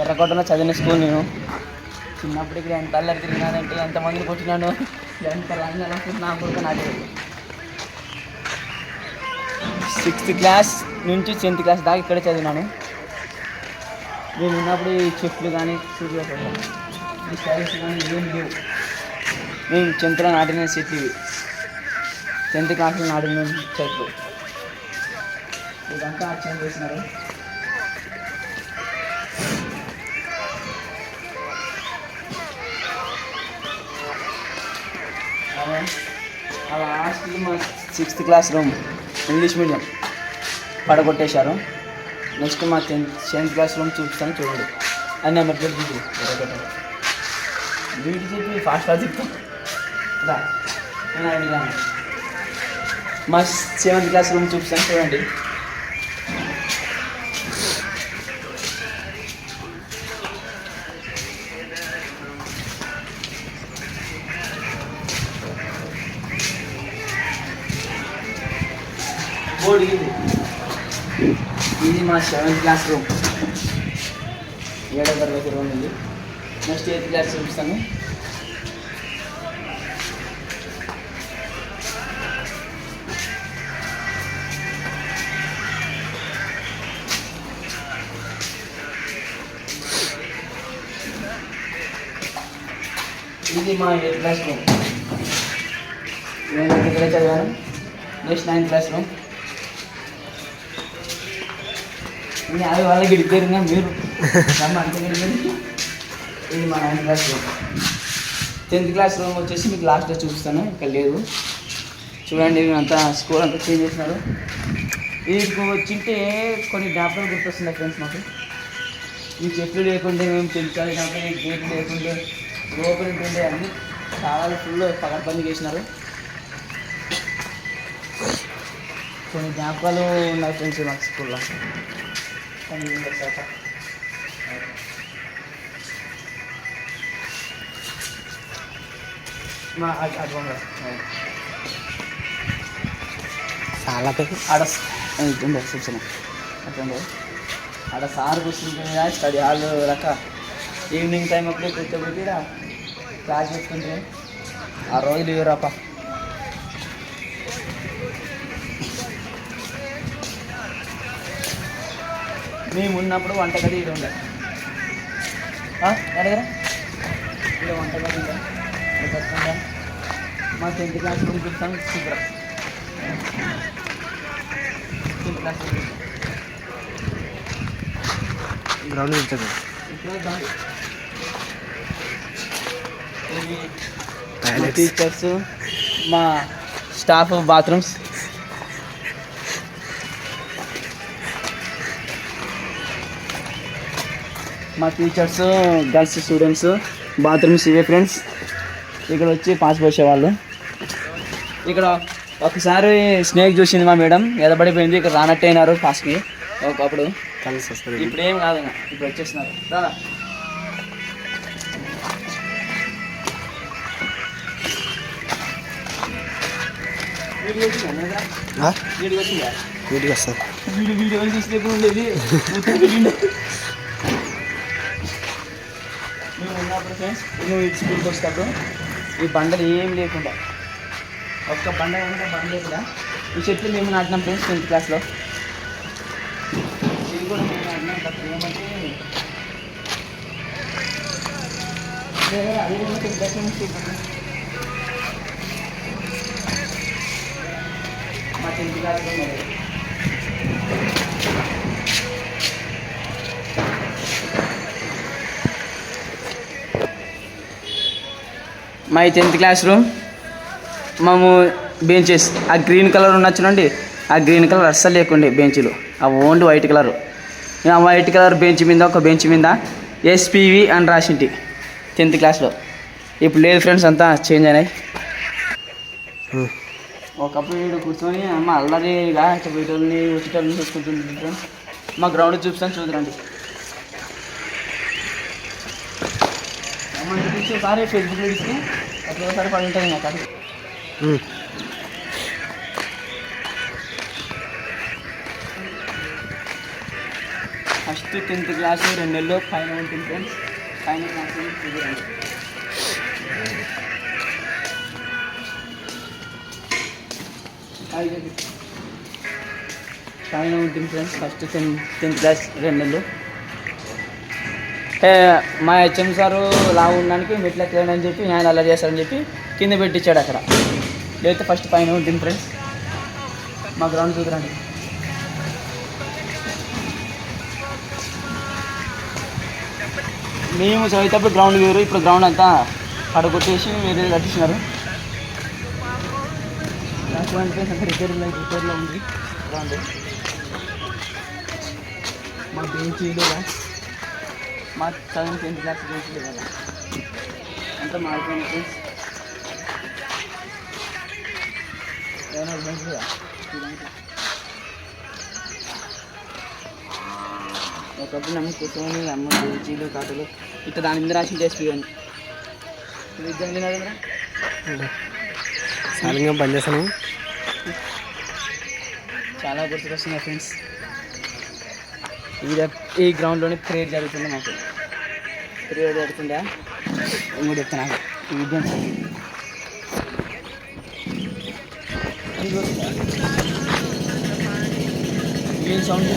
ఎర్రకోటలో చదివిన స్కూల్ నేను. చిన్నప్పుడు ఇక్కడ ఎంత అల్లరి తిరిగినానంటే ఎంతమందిని కొట్టినాను, ఎంత రంగు అనుకుంటున్నా కూడా నాకు. 6th క్లాస్ నుంచి 10th క్లాస్ దాకా ఇక్కడే చదివినాను. నేను ఉన్నప్పుడు ఈ చెట్లు కానీ ఈ స్టైల్స్ కానీ ఏం లేవు. మేము 10th నాటిన చెట్లు ఇవి, 10th క్లాస్లో నాటిన చెట్లు. ఇదంతా చేంజ్ చేసినారు. అలా లాస్ట్కి మా 6th class room English medium పడగొట్టేశారు. నెక్స్ట్ మా 10th క్లాస్ రూమ్ చూపిస్తాను చూడండి. అన్నీ నెంబర్ ప్లేట్ వీటి చెప్పి ఫాస్ట్ చెప్తాను. నేను అడిగాను. మా 7th క్లాస్ రూమ్ చూపిస్తాను చూడండి. బోర్డు ఇది మా 7th క్లాస్ రూమ్. 7వ తరగతి రూమ్ ఉంది. నెక్స్ట్ 8th క్లాస్ చూపిస్తాను. ఇది మా 8th క్లాస్ రూమ్. నేను ఇక్కడ చదివాను. Next 9th class room. అది వాళ్ళకి గడిపారుగా మీరు అంత గడిపారు. ఇది మా 9th class room. 10th class room వచ్చేసి మీకు లాస్ట్లో చూపిస్తాను. ఇక్కడ లేదు చూడండి. అంతా స్కూల్ అంతా చేంజ్ చేసినారు. వీటికి వచ్చింటే కొన్ని జ్ఞాపకాలు గుర్తొస్తున్నాయి ఫ్రెండ్స్ మాకు. ఈ చెట్లు లేకుంటే మేము తెలుసుకోలేకపోతే, గేట్లు లేకుంటే, లోపల ఉంటుండే అన్నీ చాలా ఫుల్ పగడ్బందీ చేసినారు. కొన్ని జ్ఞాపకాలు ఉన్నాయి ఫ్రెండ్స్ మాకు స్కూల్లో. చాలా ఆడ సూచన అట్లా ఆడ సార్ కూర్చుంటుంది. స్టడీ హాల్ రక ఈవినింగ్ టైం అప్పుడు కూర్చోబెట్టి క్లాస్ చేసుకుంటే ఆ రోజులు ఇవ్వరాప. మేము ఉన్నప్పుడు వంటగది ఇది ఉండే అడగరా. ఇలా వంటగది ఉండే మా 10th క్లాస్ రూమ్ చూస్తాం. శుభ్రం 10th క్లాస్ రూమ్ గ్రౌండ్ ఉంటుంది. మా టీచర్స్, మా స్టాఫ్ బాత్రూమ్స్. మా టీచర్స్, గర్ల్స్ స్టూడెంట్స్ బాత్రూమ్స్ ఇవే ఫ్రెండ్స్. ఇక్కడ వచ్చి పాస్ పోసేవాళ్ళు. ఇక్కడ ఒకసారి స్నేక్ చూసింది మా మేడం, ఎదబడిపోయింది. ఇక్కడ రానట్టే అయినారు పాస్కి ఒకప్పుడు. ఇప్పుడు ఏం కాదు, ఇప్పుడు వచ్చేస్తున్నారు. వీడియో వస్తుంది. వీడియో తీసినప్పుడు ఉండేది. మేము ఉన్నప్పుడు ఫ్రెండ్స్ నువ్వు స్కూల్కి వస్తాడు. ఈ బండలు ఏం లేకుండా, ఒక్క బండ ఉంటే బండ లేకుండా ఈ చెట్లు మేము నాటినాం ఫ్రెండ్స్ 10th క్లాస్లో. ఇది కూడా మేము నాటినాం. ఏమంటే అదే మా 10th క్లాస్లో మరి మా 10th క్లాస్ రూమ్. మేము బెంచెస్ ఆ గ్రీన్ కలర్ ఉన్నచ్చునండి. ఆ గ్రీన్ కలర్ అస్సలు లేకుండే బెంచ్లు. ఆ ఓన్లీ వైట్ కలరు. ఆ వైట్ కలర్ బెంచ్ మీద ఒక బెంచ్ మీద ఎస్పీవి అని రాసింటి 10th క్లాస్లో. ఇప్పుడు లేదు ఫ్రెండ్స్, అంతా చేంజ్ అయినాయి. ఒకప్పుడు వీడు కూర్చొని అమ్మ అల్లరిగా వీటిని వచ్చేటోళ్ళని చూసుకుంటుంది ఫ్రెండ్స్. మా గ్రౌండ్ చూపిస్తాను చూద్దండి. ఒకసారి ఫేస్బుక్లో ఇస్తే అట్లా ఒకసారి పడి ఉంటుంది నాకు. అది ఫస్ట్ ఫస్ట్ 10th క్లాస్ 2 నెలలు పైన ఉంటుంది ఫ్రెండ్స్. పైన క్లాస్ చూడండి. పైన ఉంటుంది ఫ్రెండ్స్ ఫస్ట్ 10th క్లాస్ 2 నెలలు. మా హెచ్ఎం సారు లావు ఉండడానికి మెట్లు ఎక్కలేడు అని చెప్పి ఆయన అలా చేస్తారని చెప్పి కింద పెట్టించాడు అక్కడ. లేకపోతే ఫస్ట్ పైన ఉంటుంది ఫ్రెండ్స్. మా గ్రౌండ్ చూద్దండి. మేము చదివేటప్పుడు గ్రౌండ్ వేరు, ఇప్పుడు గ్రౌండ్ అంతా పడగొట్టేసి వేరే కట్టించినారు. రిపేర్లో ఉంది గ్రౌండ్. మా బెంచీలు మా 7th 10th క్లాస్ బెంచీలు కదా అంతా మారిపోయింది ఫ్రెండ్స్. ఏమైనా బెంచ్ కదా ఒకప్పుడు నమ్మ కూర్చొని అమ్మ బెంచీలు కాటలు ఇట్లా దాని మీద రాసి టేస్ట్ కానీ సాలింగం పనిచేస్తాను. చాలా గుర్తుకొస్తున్నాయి ఫ్రెండ్స్. ఈ గ్రౌండ్లోనే ప్రేయర్ జరుగుతుంది. మాకు ప్రేయర్ జరుగుతుందా ఇంకోటి చెప్తున్నా. ఈ విద్యం ఏం సౌండ్